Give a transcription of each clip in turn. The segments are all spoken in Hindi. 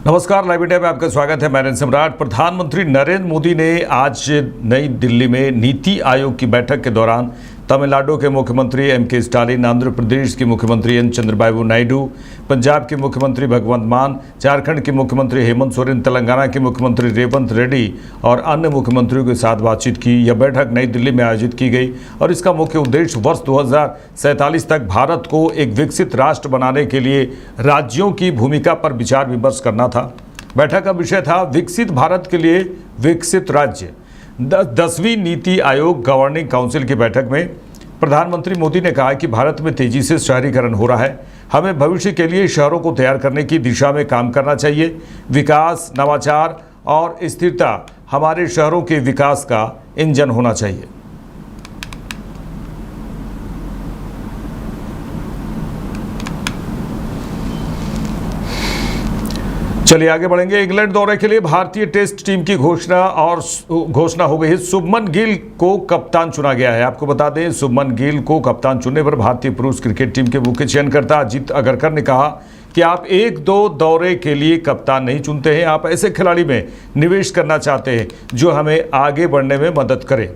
नमस्कार, लाइव इंडिया में आपका स्वागत है। मैं सम्राट। प्रधानमंत्री नरेंद्र मोदी ने आज नई दिल्ली में नीति आयोग की बैठक के दौरान तमिलनाडु के मुख्यमंत्री एम.के. स्टालिन, आंध्र प्रदेश के मुख्यमंत्री एन. चंद्रबाबू नायडू, पंजाब के मुख्यमंत्री भगवंत मान, झारखंड के मुख्यमंत्री हेमंत सोरेन, तेलंगाना के मुख्यमंत्री रेवंत रेड्डी और अन्य मुख्यमंत्रियों के साथ बातचीत की। यह बैठक नई दिल्ली में आयोजित की गई और इसका मुख्य उद्देश्य वर्ष 2047 तक भारत को एक विकसित राष्ट्र बनाने के लिए राज्यों की भूमिका पर विचार विमर्श करना था। बैठक का विषय था विकसित भारत के लिए विकसित राज्य। 10वीं नीति आयोग गवर्निंग काउंसिल की बैठक में प्रधानमंत्री मोदी ने कहा कि भारत में तेजी से शहरीकरण हो रहा है। हमें भविष्य के लिए शहरों को तैयार करने की दिशा में काम करना चाहिए। विकास, नवाचार और स्थिरता हमारे शहरों के विकास का इंजन होना चाहिए। चलिए आगे बढ़ेंगे। इंग्लैंड दौरे के लिए भारतीय टेस्ट टीम की घोषणा हो गई है। शुभमन गिल को कप्तान चुना गया है। आपको बता दें, शुभमन गिल को कप्तान चुनने पर भारतीय पुरुष क्रिकेट टीम के मुख्य चयनकर्ता अजीत अगरकर ने कहा कि आप 1-2 दौरे के लिए कप्तान नहीं चुनते हैं, आप ऐसे खिलाड़ी में निवेश करना चाहते हैं जो हमें आगे बढ़ने में मदद करे।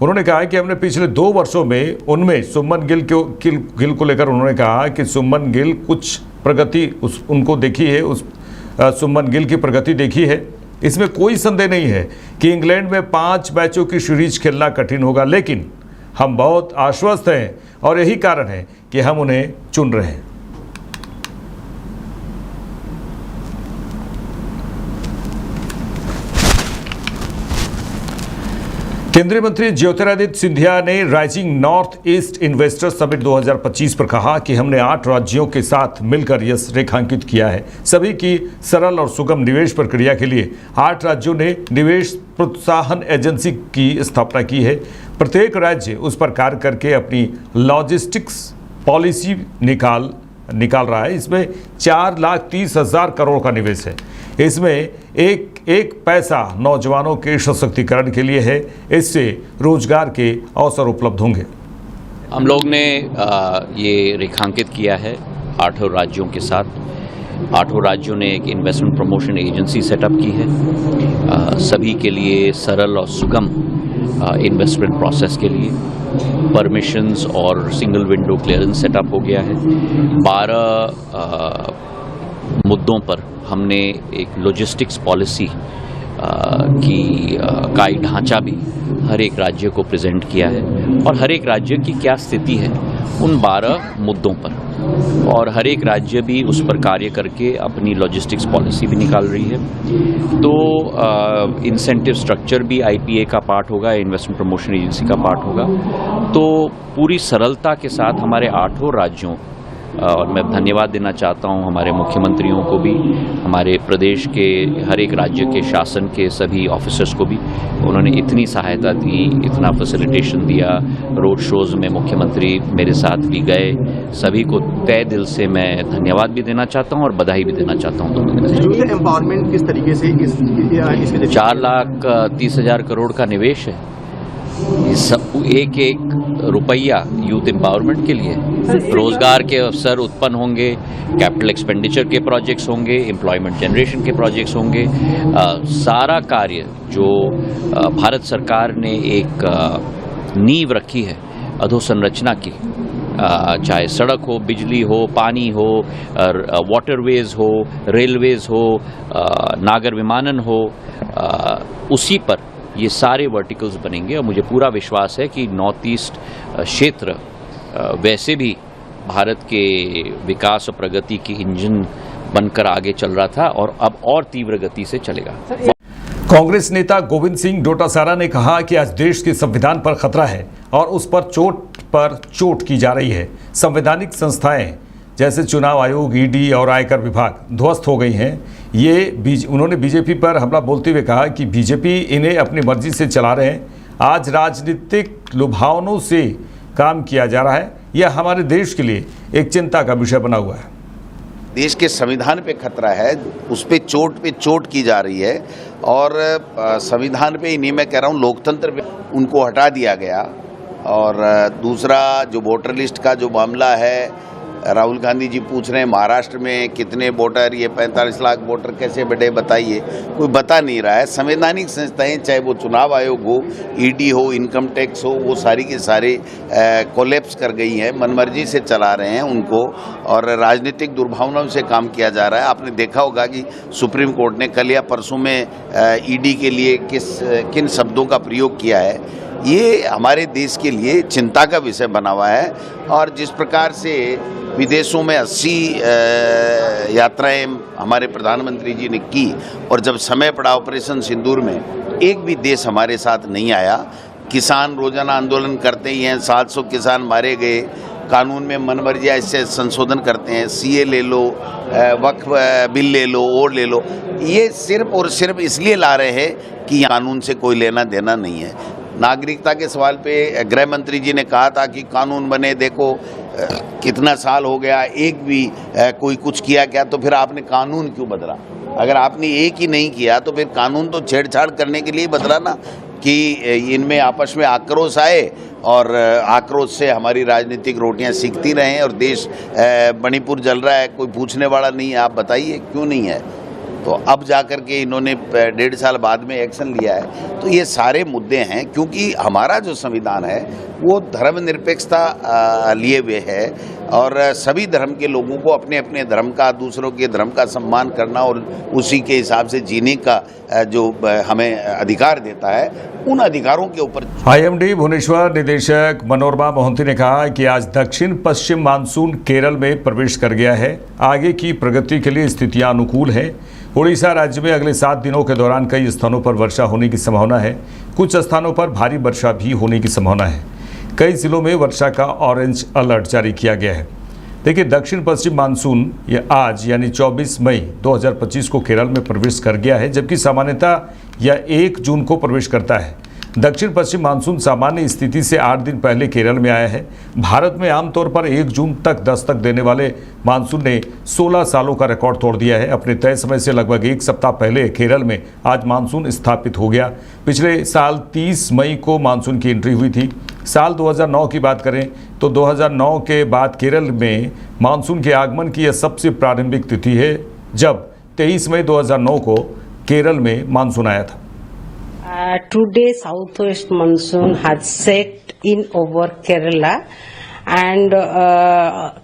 उन्होंने कहा कि हमने पिछले 2 वर्षों में उनमें शुभमन गिल को लेकर उन्होंने कहा कि शुभमन गिल कुछ प्रगति उनको देखी है, शुभमन गिल की प्रगति देखी है। इसमें कोई संदेह नहीं है कि इंग्लैंड में 5 मैचों की सीरीज खेलना कठिन होगा, लेकिन हम बहुत आश्वस्त हैं और यही कारण है कि हम उन्हें चुन रहे हैं। केंद्रीय मंत्री ज्योतिरादित्य सिंधिया ने rising north east investor summit 2025 पर कहा कि हमने 8 राज्यों के साथ मिलकर यह रेखांकित किया है। सभी की सरल और सुगम निवेश प्रक्रिया के लिए 8 राज्यों ने निवेश प्रोत्साहन एजेंसी की स्थापना की है। प्रत्येक राज्य उस पर कार्य करके अपनी लॉजिस्टिक्स पॉलिसी निकाल रहा है। इसमें 4,30,000 करोड़ का निवेश है। इसमें एक पैसा नौजवानों के सशक्तिकरण के लिए है। इससे रोजगार के अवसर उपलब्ध होंगे। हम लोग ने ये रेखांकित किया है 8 राज्यों के साथ। 8 राज्यों ने एक इन्वेस्टमेंट प्रमोशन एजेंसी सेटअप की है सभी के लिए सरल और सुगम इन्वेस्टमेंट प्रोसेस के लिए। परमिशंस और सिंगल विंडो क्लियरेंस सेटअप हो गया है। 12 मुद्दों पर हमने एक लॉजिस्टिक्स पॉलिसी का एक ढांचा भी हर एक राज्य को प्रेजेंट किया है और हर एक राज्य की क्या स्थिति है उन 12 मुद्दों पर, और हर एक राज्य भी उस पर कार्य करके अपनी लॉजिस्टिक्स पॉलिसी भी निकाल रही है। तो इंसेंटिव स्ट्रक्चर भी IPA का पार्ट होगा, इन्वेस्टमेंट प्रमोशन एजेंसी का पार्ट होगा। तो पूरी सरलता के साथ हमारे 8 राज्यों, और मैं धन्यवाद देना चाहता हूं हमारे मुख्यमंत्रियों को भी, हमारे प्रदेश के हर एक राज्य के शासन के सभी ऑफिसर्स को भी। उन्होंने इतनी सहायता दी, इतना फैसिलिटेशन दिया। रोड शोज़ में मुख्यमंत्री मेरे साथ भी गए। सभी को तहे दिल से मैं धन्यवाद भी देना चाहता हूं और बधाई भी देना चाहता हूं। यूथ एम्पावरमेंट किस तरीके से 4,30,000 करोड़ का निवेश है। सब एक रुपया यूथ एम्पावरमेंट के लिए, रोजगार के अवसर उत्पन्न होंगे, कैपिटल एक्सपेंडिचर के प्रोजेक्ट्स होंगे, एम्प्लॉयमेंट जनरेशन के प्रोजेक्ट्स होंगे। सारा कार्य जो भारत सरकार ने एक नींव रखी है अधोसंरचना की, चाहे सड़क हो, बिजली हो, पानी हो, वाटरवेज हो, रेलवेज हो, नागर विमानन हो, उसी पर ये सारे वर्टिकल्स बनेंगे। और मुझे पूरा विश्वास है कि नॉर्थ ईस्ट क्षेत्र वैसे भी भारत के विकास और प्रगति की इंजन बनकर आगे चल रहा था और अब और तीव्र गति से चलेगा। कांग्रेस नेता गोविंद सिंह डोटासरा ने कहा कि आज देश के संविधान पर खतरा है और उस पर चोट की जा रही है। संवैधानिक संस्थाएं जैसे चुनाव आयोग, ED और आयकर विभाग ध्वस्त हो गई हैं। उन्होंने बीजेपी पर हमला बोलते हुए कहा कि बीजेपी इन्हें अपनी मर्जी से चला रहे हैं। आज राजनीतिक लुभावनों से काम किया जा रहा है। यह हमारे देश के लिए एक चिंता का विषय बना हुआ है। देश के संविधान पे खतरा है, उस पे चोट की जा रही है और संविधान पे, नहीं मैं कह रहा हूँ लोकतंत्र पे उनको हटा दिया गया। और दूसरा जो वोटर लिस्ट का जो मामला है राहुल गांधी जी पूछ रहे हैं महाराष्ट्र में कितने वोटर, ये 45 लाख वोटर कैसे बढ़े बताइए, कोई बता नहीं रहा है। संवैधानिक संस्थाएं, चाहे वो चुनाव आयोग हो, ईडी हो, इनकम टैक्स हो, वो सारी की सारी कोलैप्स कर गई हैं, मनमर्जी से चला रहे हैं उनको और राजनीतिक दुर्भावनाओं से काम किया जा रहा है। आपने देखा होगा कि सुप्रीम कोर्ट ने कल या परसों में ईडी के लिए किन शब्दों का प्रयोग किया है, ये हमारे देश के लिए चिंता का विषय बना हुआ है। और जिस प्रकार से विदेशों में 80 यात्राएं हमारे प्रधानमंत्री जी ने की और जब समय पड़ा ऑपरेशन सिंदूर में, एक भी देश हमारे साथ नहीं आया। किसान रोजाना आंदोलन करते ही हैं, 700 किसान मारे गए, कानून में मनमर्जिया इससे संशोधन करते हैं, सीए ले लो, वक्फ बिल ले लो, और ले लो। ये सिर्फ और सिर्फ इसलिए ला रहे हैं कि कानून से कोई लेना देना नहीं है। नागरिकता के सवाल पे गृह मंत्री जी ने कहा था कि कानून बने, देखो कितना साल हो गया, एक भी कोई कुछ किया क्या, तो फिर आपने कानून क्यों बदला? अगर आपने एक ही नहीं किया तो फिर कानून तो छेड़छाड़ करने के लिए बदला ना, कि इनमें आपस में आक्रोश आए और आक्रोश से हमारी राजनीतिक रोटियां सीखती रहें और देश मणिपुर जल रहा है, कोई पूछने वाला नहीं है, आप बताइए क्यों नहीं है? तो अब जाकर के इन्होंने 1.5 साल बाद में एक्शन लिया है। तो ये सारे मुद्दे हैं, क्योंकि हमारा जो संविधान है वो धर्मनिरपेक्षता लिए हुए है और सभी धर्म के लोगों को अपने अपने धर्म का, दूसरों के धर्म का सम्मान करना और उसी के हिसाब से जीने का जो हमें अधिकार देता है, उन अधिकारों के ऊपर। आईएमडी भुवनेश्वर निदेशक मनोरमा मोहंती ने कहा कि आज दक्षिण पश्चिम मानसून केरल में प्रवेश कर गया है। आगे की प्रगति के लिए स्थितियां अनुकूल हैं। उड़ीसा राज्य में अगले 7 दिनों के दौरान कई स्थानों पर वर्षा होने की संभावना है। कुछ स्थानों पर भारी वर्षा भी होने की संभावना है। कई जिलों में वर्षा का ऑरेंज अलर्ट जारी किया गया है। देखिए, दक्षिण पश्चिम मानसून ये आज यानी 24 मई 2025 को केरल में प्रवेश कर गया है, जबकि सामान्यतः यह 1 जून को प्रवेश करता है। दक्षिण पश्चिम मानसून सामान्य स्थिति से 8 दिन पहले केरल में आया है। भारत में आमतौर पर 1 जून तक दस्तक देने वाले मानसून ने 16 सालों का रिकॉर्ड तोड़ दिया है। अपने तय समय से लगभग 1 सप्ताह पहले केरल में आज मानसून स्थापित हो गया। पिछले साल 30 मई को मानसून की एंट्री हुई थी। साल 2009 की बात करें तो 2009 के बाद केरल में मानसून के आगमन की यह सबसे प्रारंभिक तिथि है, जब 23 मई 2009 को केरल में मानसून आया था। Today, southwest monsoon has set in over Kerala, and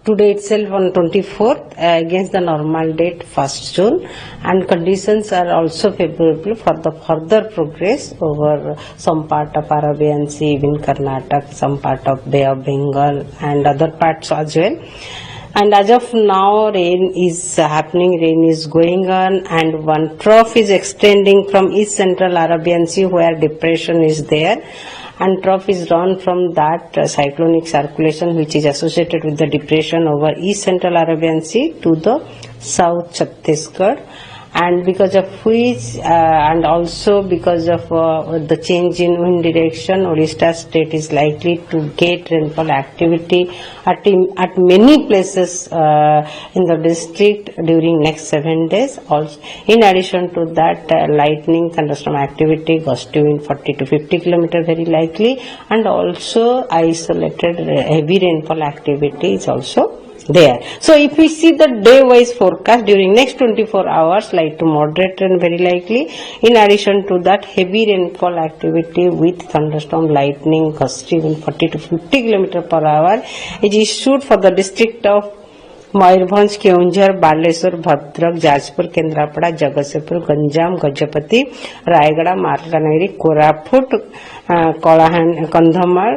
today itself on 24th against the normal date 1st June, and conditions are also favorable for the further progress over some part of Arabian Sea, even Karnataka, some part of Bay of Bengal and other parts as well. And as of now, rain is happening, rain is going on, and one trough is extending from east central Arabian Sea where depression is there, and trough is drawn from that cyclonic circulation which is associated with the depression over east central Arabian Sea to the south Chhattisgarh. And because of which and also because of the change in wind direction, Odisha state is likely to get rainfall activity at many places in the district during next 7 days. Also, in addition to that, lightning thunderstorm activity gusty wind 40 to 50 km very likely, and also isolated heavy rainfall activity is also there. So if we see the day-wise forecast during next 24 hours, light to moderate rain very likely. In addition to that, heavy rainfall activity with thunderstorm, lightning, gusty wind 40 to 50 km per hour is issued for the district of Mayurbhanj, Keonjhar, Baleshwar, Bhadrak, Jajpur, Kendrapara, Jagatsinghpur, Ganjam, Gajapati, Raigarh, Malkangiri, Koraput, Kandhamal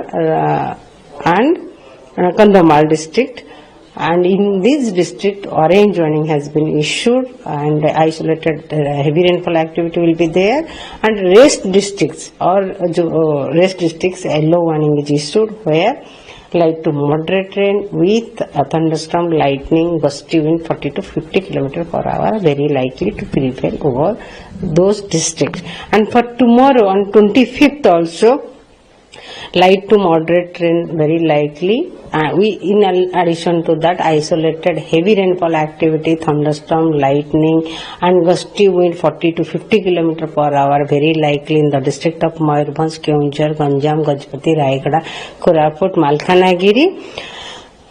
and Kandhamal district. And in this district, orange warning has been issued, and isolated heavy rainfall activity will be there. And rest districts yellow warning is issued, where light to moderate rain with thunderstorm, lightning, gusty wind 40 to 50 km per hour very likely to prevail over those districts. And for tomorrow on 25th also, light to moderate rain very likely. In addition to that, isolated heavy rainfall activity, thunderstorm, lightning and gusty wind 40 to 50 km per hour very likely in the district of Mayurbhanj, Keonjhar, Ganjam, Gajpati, Raigada, Koraput, Malkanagiri.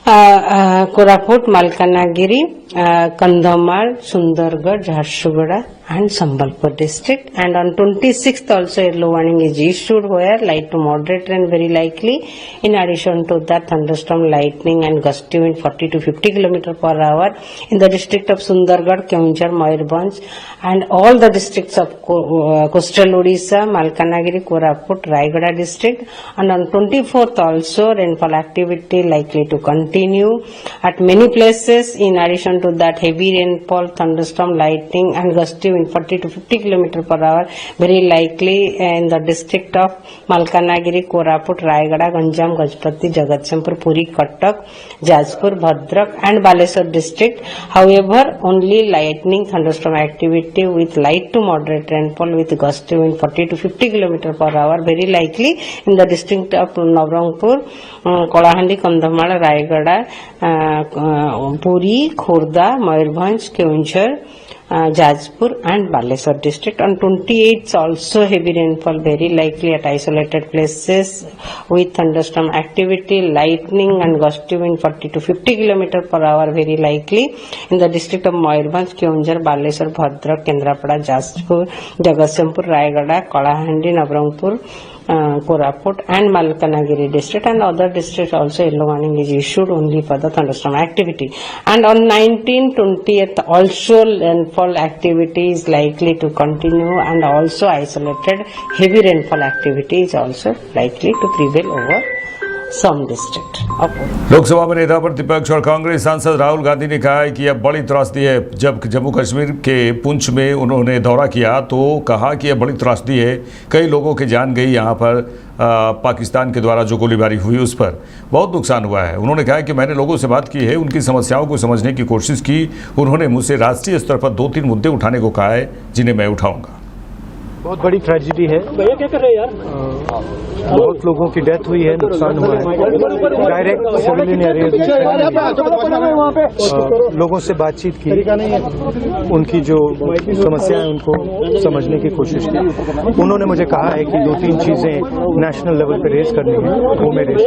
Koraput, Malkanagiri, Kandhamal, Sundargarh, Jharsuguda and Sambalpur district. And on 26th also yellow warning is issued where light to moderate rain very likely. In addition to that, thunderstorm, lightning and gusty wind 40 to 50 km per hour in the district of Sundargarh, Keonjhar, Mayurbhanj and all the districts of coastal Odisha, Malkanagiri, Koraput, Raigada district. And on 24th also rainfall activity likely to continue at many places. In addition to that, heavy rainfall, thunderstorm, lightning and gusty wind 40 to 50 km per hour very likely in the district of Malkanagiri, Koraput, Raigada, Ganjam, Gajpati, Jagatsinghpur, Puri, Cuttack, Jajpur, Bhadrak and Baleswar district. However, only lightning thunderstorm activity with light to moderate rainfall with gusty wind 40 to 50 km per hour very likely in the district of Navrangpur, Kolahandi, Kandhamal, Raigada, Puri, Khurda, Mayurbhanj, Keonjhar, Jajpur and Baleswar district. On 28th also heavy rainfall very likely at isolated places with thunderstorm activity, lightning and gusty wind 40 to 50 km per hour very likely in the district of Mayurbhanj, Keonjhar, Baleswar, Bhadrak, Kendrapada, Jajpur, Jagatsinghpur, Raigada, Kalahandi, Navrangpur, Koraput and Malkanagiri district, and other districts also yellow warning is issued only for the thunderstorm activity. And on 19th, 20th also rainfall activity is likely to continue and also isolated heavy rainfall activity is also likely to prevail over some district. Lok Sabha में नेता प्रतिपक्ष और कांग्रेस सांसद राहुल गांधी ने कहा है कि यह बड़ी त्रासदी है। जब जम्मू कश्मीर के पुंछ में उन्होंने दौरा किया तो कहा कि यह बड़ी त्रासदी है, कई लोगों की जान गई, यहाँ पर पाकिस्तान के द्वारा जो गोलीबारी हुई उस पर बहुत नुकसान हुआ है। उन्होंने कहा कि मैंने लोगों से बात की है, उनकी समस्याओं को समझने की कोशिश की। उन्होंने मुझसे राष्ट्रीय स्तर पर 2-3 मुद्दे उठाने को कहा है जिन्हें मैं उठाऊंगा। बहुत बड़ी ट्रेजेडी है, भैया क्या कर रहे हैं यार? बहुत लोगों की डेथ हुई है, नुकसान हुआ है, डायरेक्ट सिविलियन एरियाज में लोगों से बातचीत की, उनकी जो समस्याएं उनको समझने की कोशिश की। उन्होंने मुझे कहा है कि 2-3 चीजें नेशनल लेवल पे रेज करनी है, वो मैं रेज।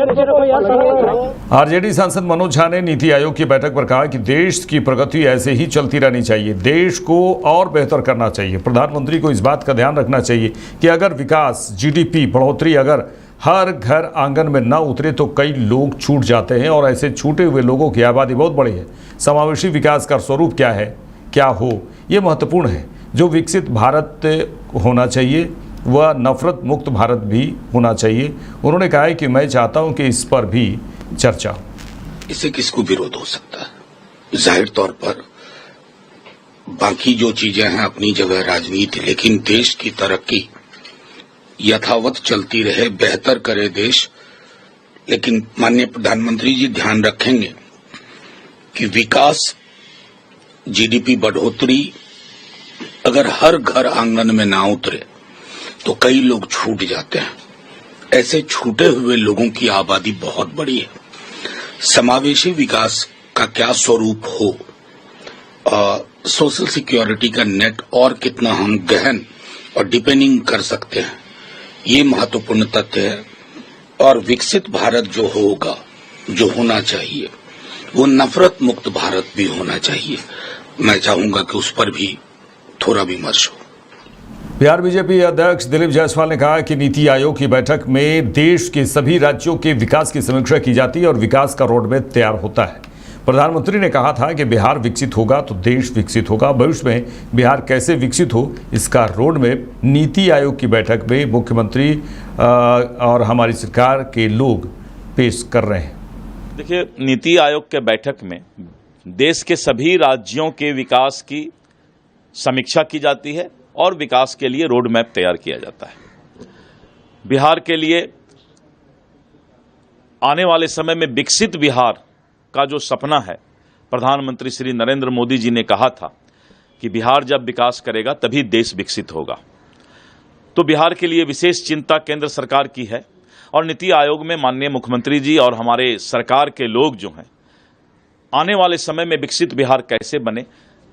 आरजेडी सांसद मनोज झा ने नीति आयोग की बैठक पर कहा कि देश की प्रगति ऐसे ही चलती रहनी चाहिए, देश को और बेहतर करना चाहिए। प्रधानमंत्री को इस बात का ध्यान रखना चाहिए कि अगर विकास, जीडीपी बढ़ोतरी अगर हर घर आंगन में न उतरे तो कई लोग छूट जाते हैं और ऐसे छूटे हुए लोगों की आबादी बहुत बड़ी है। समावेशी विकास का स्वरूप क्या है, क्या हो, ये महत्वपूर्ण है। जो विकसित भारत होना चाहिए वह नफरत मुक्त भारत भी होना चाहिए। उन्होंने कहा है कि मैं चाहता हूं कि इस पर भी चर्चा हो। इससे किसको विरोध हो सकता है? जाहिर तौर पर बाकी जो चीजें हैं अपनी जगह राजनीति, लेकिन देश की तरक्की यथावत चलती रहे, बेहतर करे देश। लेकिन माननीय प्रधानमंत्री जी ध्यान रखेंगे कि विकास, जीडीपी बढ़ोतरी अगर हर घर आंगन में ना उतरे तो कई लोग छूट जाते हैं। ऐसे छूटे हुए लोगों की आबादी बहुत बड़ी है। समावेशी विकास का क्या स्वरूप हो, सोशल सिक्योरिटी का नेट और कितना हम गहन और डिपेंडिंग कर सकते हैं, ये महत्वपूर्ण तथ्य है। और विकसित भारत जो होगा, जो होना चाहिए, वो नफरत मुक्त भारत भी होना चाहिए। मैं चाहूंगा कि उस पर भी थोड़ा विमर्श हो। बिहार बीजेपी अध्यक्ष दिलीप जायसवाल ने कहा कि नीति आयोग की बैठक में देश के सभी राज्यों के विकास की समीक्षा की जाती है और विकास का रोडमैप तैयार होता है। प्रधानमंत्री ने कहा था कि बिहार विकसित होगा तो देश विकसित होगा। भविष्य में बिहार कैसे विकसित हो, इसका रोडमैप नीति आयोग की बैठक में मुख्यमंत्री और हमारी सरकार के लोग पेश कर रहे हैं। देखिए, नीति आयोग के बैठक में देश के सभी राज्यों के विकास की समीक्षा की जाती है और विकास के लिए रोड मैप तैयार किया जाता है। बिहार के लिए आने वाले समय में विकसित बिहार का जो सपना है, प्रधानमंत्री श्री नरेंद्र मोदी जी ने कहा था कि बिहार जब विकास करेगा तभी देश विकसित होगा। तो बिहार के लिए विशेष चिंता केंद्र सरकार की है और नीति आयोग में माननीय मुख्यमंत्री जी और हमारे सरकार के लोग जो हैं, आने वाले समय में विकसित बिहार कैसे बने,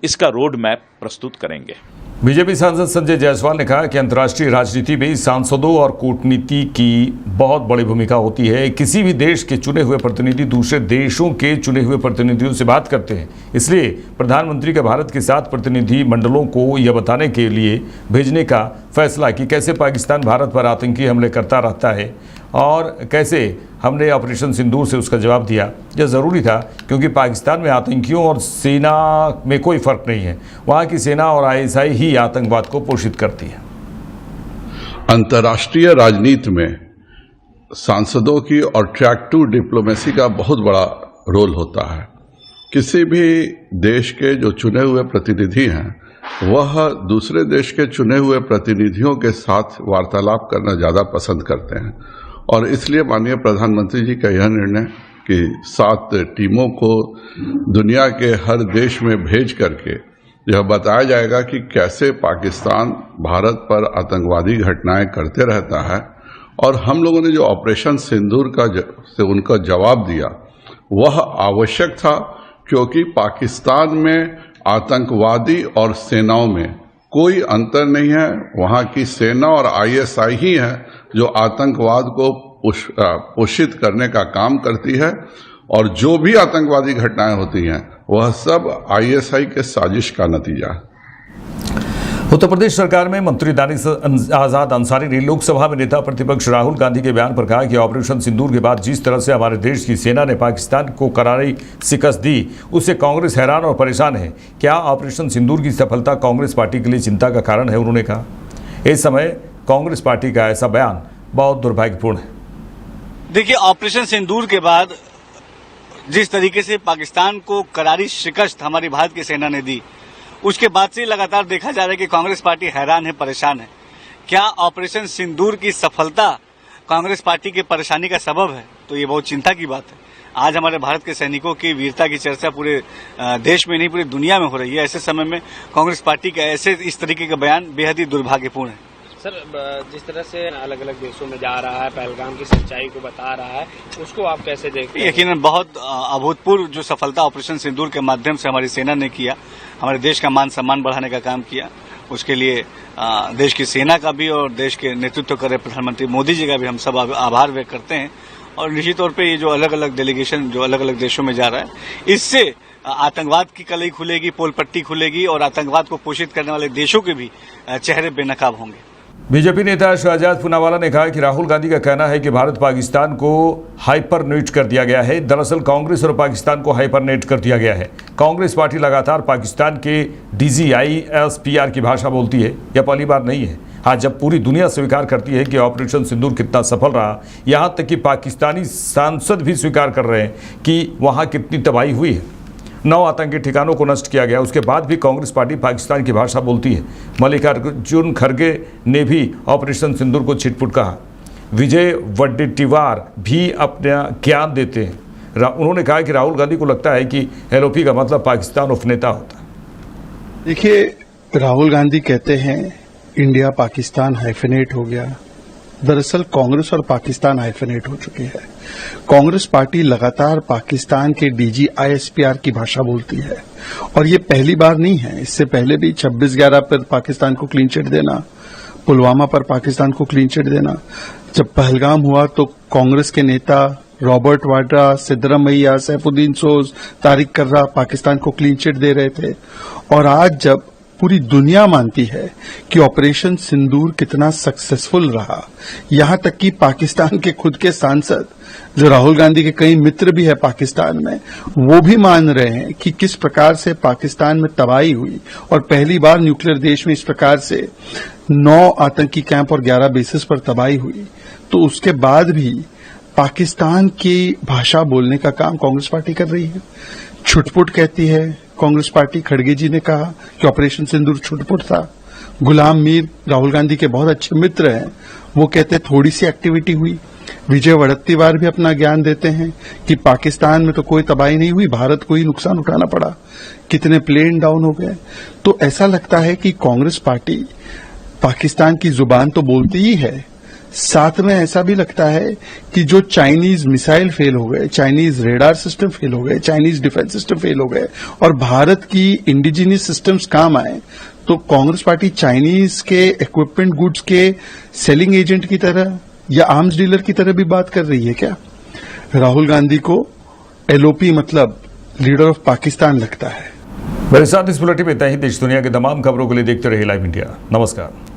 इसका रोड मैप प्रस्तुत करेंगे। बीजेपी सांसद संजय जायसवाल ने कहा कि अंतर्राष्ट्रीय राजनीति में सांसदों और कूटनीति की बहुत बड़ी भूमिका होती है। किसी भी देश के चुने हुए प्रतिनिधि दूसरे देशों के चुने हुए प्रतिनिधियों से बात करते हैं। इसलिए प्रधानमंत्री का भारत के 7 प्रतिनिधि मंडलों को यह बताने के लिए भेजने का फैसला कि कैसे पाकिस्तान भारत पर आतंकी हमले करता रहता है और कैसे हमने ऑपरेशन सिंदूर से उसका जवाब दिया। यह ज़रूरी था क्योंकि पाकिस्तान में आतंकियों और सेना में कोई फ़र्क नहीं है। वहाँ की सेना और आईएसआई ही आतंकवाद को पोषित करती है। अंतर्राष्ट्रीय राजनीति में सांसदों की और ट्रैक टू डिप्लोमेसी का बहुत बड़ा रोल होता है। किसी भी देश के जो चुने हुए प्रतिनिधि हैं वह दूसरे देश के चुने हुए प्रतिनिधियों के साथ वार्तालाप करना ज़्यादा पसंद करते हैं और इसलिए माननीय प्रधानमंत्री जी का यह निर्णय कि 7 टीमों को दुनिया के हर देश में भेज करके यह बताया जाएगा कि कैसे पाकिस्तान भारत पर आतंकवादी घटनाएं करते रहता है और हम लोगों ने जो ऑपरेशन सिंदूर से उनका जवाब दिया वह आवश्यक था क्योंकि पाकिस्तान में आतंकवादी और सेनाओं में कोई अंतर नहीं है। वहां की सेना और आईएसआई ही है जो आतंकवाद को पोषित करने का काम करती है और जो भी आतंकवादी घटनाएं होती हैं वह सब आईएसआई के साजिश का नतीजा है। उत्तर प्रदेश सरकार में मंत्री दानिश आजाद अंसारी ने लोकसभा में नेता प्रतिपक्ष राहुल गांधी के बयान पर कहा कि ऑपरेशन सिंदूर के बाद जिस तरह से हमारे देश की सेना ने पाकिस्तान को करारी शिकस्त दी उससे कांग्रेस हैरान और परेशान है। क्या ऑपरेशन सिंदूर की सफलता कांग्रेस पार्टी के लिए चिंता का कारण है? उन्होंने कहा इस समय कांग्रेस पार्टी का ऐसा बयान बहुत दुर्भाग्यपूर्ण है। देखिए, ऑपरेशन सिंदूर के बाद जिस तरीके से पाकिस्तान को करारी शिकस्त हमारी भारत की सेना ने दी उसके बाद से लगातार देखा जा रहा है कि कांग्रेस पार्टी हैरान है, परेशान है। क्या ऑपरेशन सिंदूर की सफलता कांग्रेस पार्टी की परेशानी का सबब है? तो ये बहुत चिंता की बात है। आज हमारे भारत के सैनिकों की वीरता की चर्चा पूरे देश में नहीं पूरी दुनिया में हो रही है। ऐसे समय में कांग्रेस पार्टी का ऐसे इस तरीके का बयान बेहद ही दुर्भाग्यपूर्ण है। सर, जिस तरह से अलग अलग देशों में जा रहा है, पहलगाम की सच्चाई को बता रहा है, उसको आप कैसे देखते हैं? यकीनन बहुत अभूतपूर्व जो सफलता ऑपरेशन सिंदूर के माध्यम से हमारी सेना ने किया, हमारे देश का मान सम्मान बढ़ाने का काम किया, उसके लिए देश की सेना का भी और देश के नेतृत्व कर रहे प्रधानमंत्री मोदी जी का भी हम सब आभार व्यक्त करते हैं। और निश्चित तौर पर ये जो अलग अलग डेलीगेशन जो अलग अलग देशों में जा रहा है इससे आतंकवाद की कलई खुलेगी, पोल पट्टी खुलेगी और आतंकवाद को पोषित करने वाले देशों के भी चेहरे बेनकाब होंगे। बीजेपी नेता शहजाद पूनावाला ने कहा कि राहुल गांधी का कहना है कि भारत पाकिस्तान को हाइपरनेट कर दिया गया है। दरअसल कांग्रेस और पाकिस्तान को हाइपरनेट कर दिया गया है। कांग्रेस पार्टी लगातार पाकिस्तान के DGISPR की भाषा बोलती है। यह पहली बार नहीं है। आज जब पूरी दुनिया स्वीकार करती है कि ऑपरेशन सिंदूर कितना सफल रहा, यहाँ तक कि पाकिस्तानी सांसद भी स्वीकार कर रहे हैं कि वहाँ कितनी तबाही हुई है, 9 आतंकी ठिकानों को नष्ट किया गया। उसके बाद भी कांग्रेस पार्टी पाकिस्तान की भाषा बोलती है। मल्लिकार्जुन खड़गे ने भी ऑपरेशन सिंदूर को छिटपुट कहा। विजय वडेट्टीवार भी अपना ज्ञान देते हैं। उन्होंने कहा कि राहुल गांधी को लगता है कि LOP का मतलब पाकिस्तान ऑफ नेता होता है। देखिए, राहुल गांधी कहते हैं इंडिया पाकिस्तान हाइफेनेट हो गया। दरअसल कांग्रेस और पाकिस्तान हाइफेनेट हो चुकी है। कांग्रेस पार्टी लगातार पाकिस्तान के DGISPR की भाषा बोलती है और ये पहली बार नहीं है। इससे पहले भी 26/11 पर पाकिस्तान को क्लीन चिट देना, पुलवामा पर पाकिस्तान को क्लीन चिट देना, जब पहलगाम हुआ तो कांग्रेस के नेता रॉबर्ट वाड्रा, सिद्धरामैया, सैफुद्दीन सोज, तारिक कर्रा पाकिस्तान को क्लीन चिट दे रहे थे। और आज जब पूरी दुनिया मानती है कि ऑपरेशन सिंदूर कितना सक्सेसफुल रहा, यहां तक कि पाकिस्तान के खुद के सांसद जो राहुल गांधी के कई मित्र भी है पाकिस्तान में, वो भी मान रहे हैं कि किस प्रकार से पाकिस्तान में तबाही हुई और पहली बार न्यूक्लियर देश में इस प्रकार से 9 आतंकी कैंप और 11 बेसिस पर तबाही हुई, तो उसके बाद भी पाकिस्तान की भाषा बोलने का काम कांग्रेस पार्टी कर रही है। छुटपुट कहती है कांग्रेस पार्टी। खड़गे जी ने कहा कि ऑपरेशन सिंदूर छुटपुट था। गुलाम मीर राहुल गांधी के बहुत अच्छे मित्र हैं, वो कहते हैं थोड़ी सी एक्टिविटी हुई। विजय वडेट्टीवार भी अपना ज्ञान देते हैं कि पाकिस्तान में तो कोई तबाही नहीं हुई, भारत को ही नुकसान उठाना पड़ा, कितने प्लेन डाउन हो गए। तो ऐसा लगता है कि कांग्रेस पार्टी पाकिस्तान की जुबान तो बोलती ही है साथ में ऐसा भी लगता है कि जो चाइनीज मिसाइल फेल हो गए, चाइनीज रेडार सिस्टम फेल हो गए, चाइनीज डिफेंस सिस्टम फेल हो गए और भारत की इंडिजिनियस सिस्टम्स काम आए, तो कांग्रेस पार्टी चाइनीज के इक्विपमेंट गुड्स के सेलिंग एजेंट की तरह या आर्म्स डीलर की तरह भी बात कर रही है क्या? राहुल गांधी को एलओपी मतलब लीडर ऑफ पाकिस्तान लगता है। मेरे साथ इस बुलेटिन में इतना ही। देश दुनिया की तमाम खबरों के लिए देखते रहिए लाइव इंडिया। नमस्कार।